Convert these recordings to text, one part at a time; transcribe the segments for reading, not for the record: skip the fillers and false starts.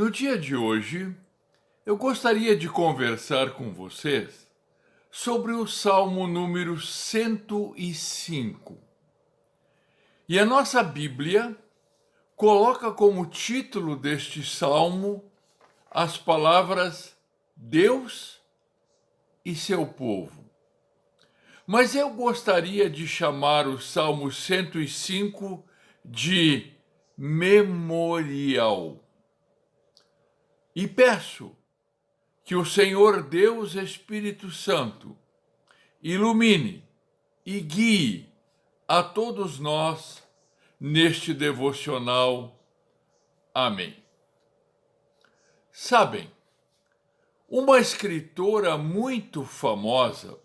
No dia de hoje, eu gostaria de conversar com vocês sobre o Salmo número 105. E a nossa Bíblia coloca como título deste salmo as palavras Deus e seu povo. Mas eu gostaria de chamar o Salmo 105 de memorial. E peço que o Senhor Deus Espírito Santo ilumine e guie a todos nós neste devocional. Amém. Sabem, uma escritora muito famosa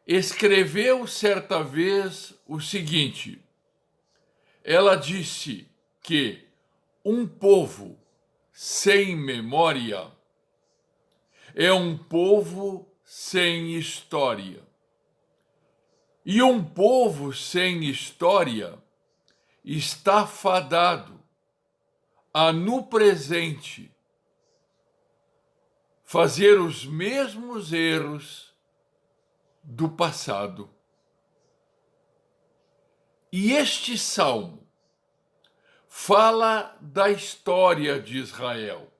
escreveu certa vez o seguinte: ela disse que um povo sem memória é um povo sem história. E um povo sem história está fadado a, no presente, fazer os mesmos erros do passado. E este salmo fala da história de Israel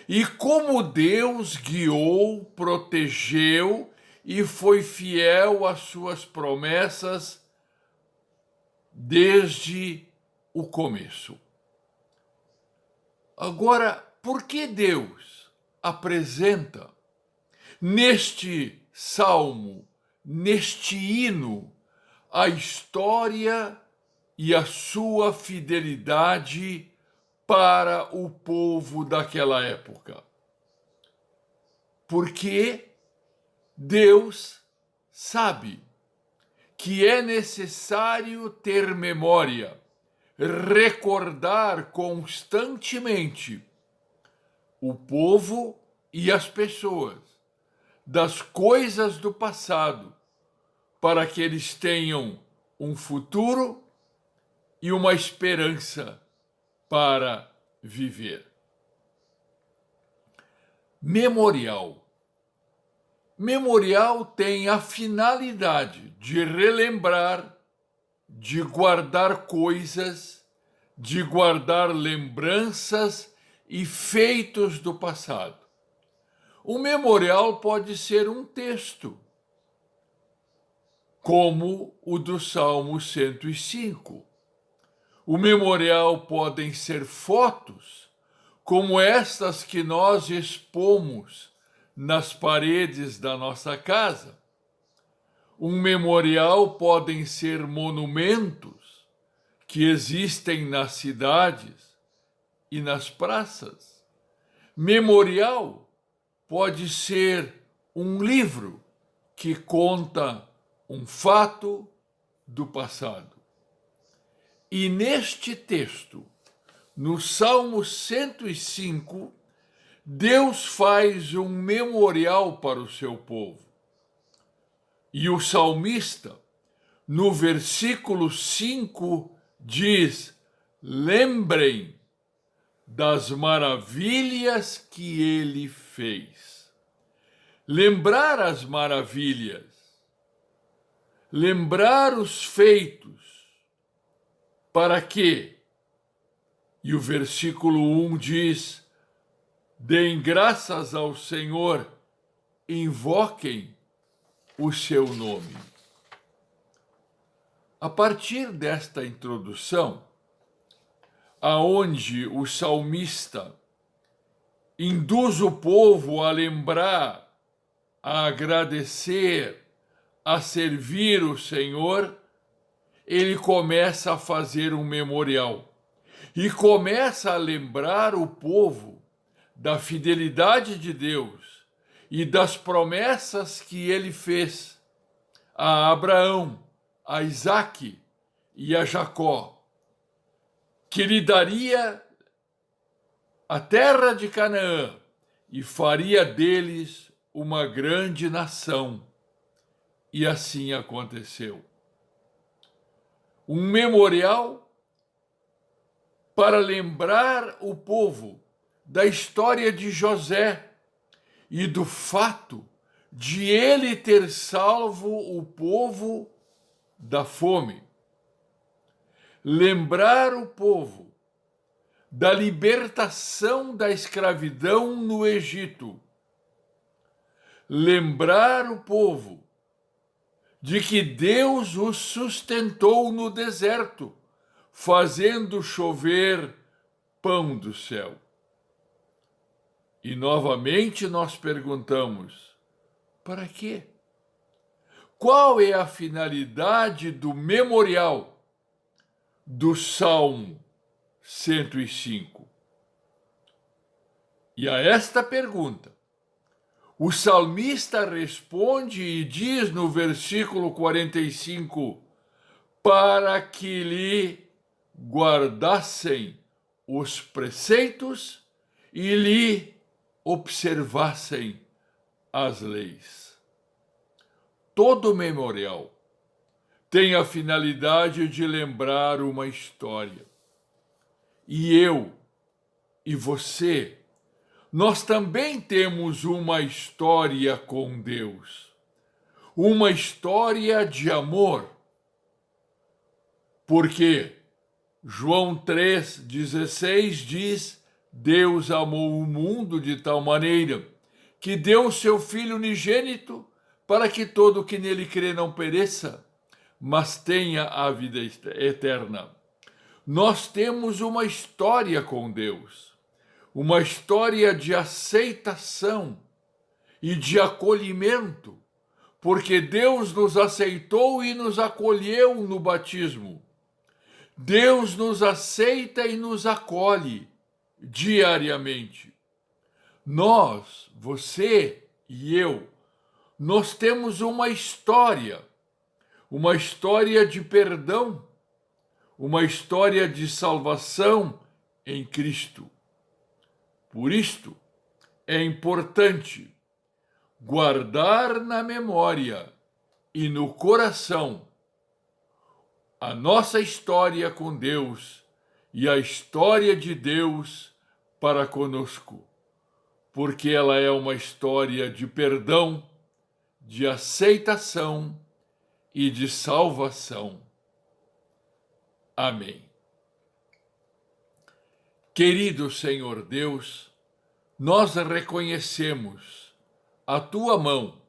e como Deus guiou, protegeu e foi fiel às suas promessas desde o começo. Agora, por que Deus apresenta neste salmo, neste hino, a história e a sua fidelidade para o povo daquela época? Porque Deus sabe que é necessário ter memória, recordar constantemente o povo e as pessoas das coisas do passado, para que eles tenham um futuro e uma esperança para viver. Memorial. Memorial tem a finalidade de relembrar, de guardar coisas, de guardar lembranças e feitos do passado. O memorial pode ser um texto, como o do Salmo 105. O memorial podem ser fotos, como estas que nós expomos nas paredes da nossa casa. Um memorial podem ser monumentos que existem nas cidades e nas praças. Memorial pode ser um livro que conta um fato do passado. E neste texto, no Salmo 105, Deus faz um memorial para o seu povo. E o salmista, no versículo 5, diz: lembrem das maravilhas que ele fez. Lembrar as maravilhas, lembrar os feitos, para quê? E o versículo 1 diz: deem graças ao Senhor, invoquem o seu nome. A partir desta introdução, aonde o salmista induz o povo a lembrar, a agradecer, a servir o Senhor, ele começa a fazer um memorial e começa a lembrar o povo da fidelidade de Deus e das promessas que ele fez a Abraão, a Isaque e a Jacó, que lhe daria a terra de Canaã e faria deles uma grande nação. E assim aconteceu. Um memorial para lembrar o povo da história de José e do fato de ele ter salvo o povo da fome. Lembrar o povo da libertação da escravidão no Egito. Lembrar o povo de que Deus os sustentou no deserto, fazendo chover pão do céu. E novamente nós perguntamos: para quê? Qual é a finalidade do memorial do Salmo 105? E a esta pergunta, o salmista responde e diz no versículo 45: para que lhe guardassem os preceitos e lhe observassem as leis. Todo memorial tem a finalidade de lembrar uma história. E eu e você, nós também temos uma história com Deus. Uma história de amor. Porque João 3,16 diz: Deus amou o mundo de tal maneira que deu o seu Filho unigênito para que todo o que nele crê não pereça, mas tenha a vida eterna. Nós temos uma história com Deus, uma história de aceitação e de acolhimento, porque Deus nos aceitou e nos acolheu no batismo. Deus nos aceita e nos acolhe diariamente. Nós, você e eu, nós temos uma história de perdão, uma história de salvação em Cristo. Por isto, é importante guardar na memória e no coração a nossa história com Deus e a história de Deus para conosco, porque ela é uma história de perdão, de aceitação e de salvação. Amém. Querido Senhor Deus, nós reconhecemos a Tua mão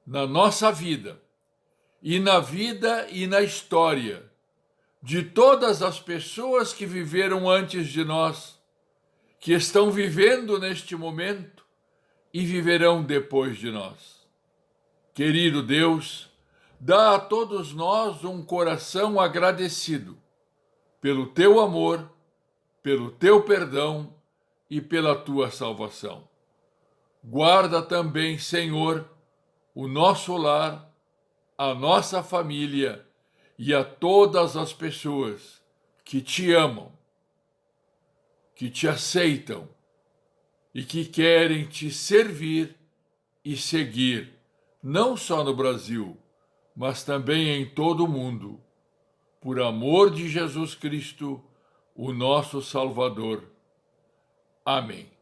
na nossa vida e na história de todas as pessoas que viveram antes de nós, que estão vivendo neste momento e viverão depois de nós. Querido Deus, dá a todos nós um coração agradecido pelo Teu amor, pelo Teu perdão e pela Tua salvação. Guarda também, Senhor, o nosso lar, a nossa família e a todas as pessoas que Te amam, que Te aceitam e que querem Te servir e seguir, não só no Brasil, mas também em todo o mundo, por amor de Jesus Cristo, o nosso Salvador. Amém.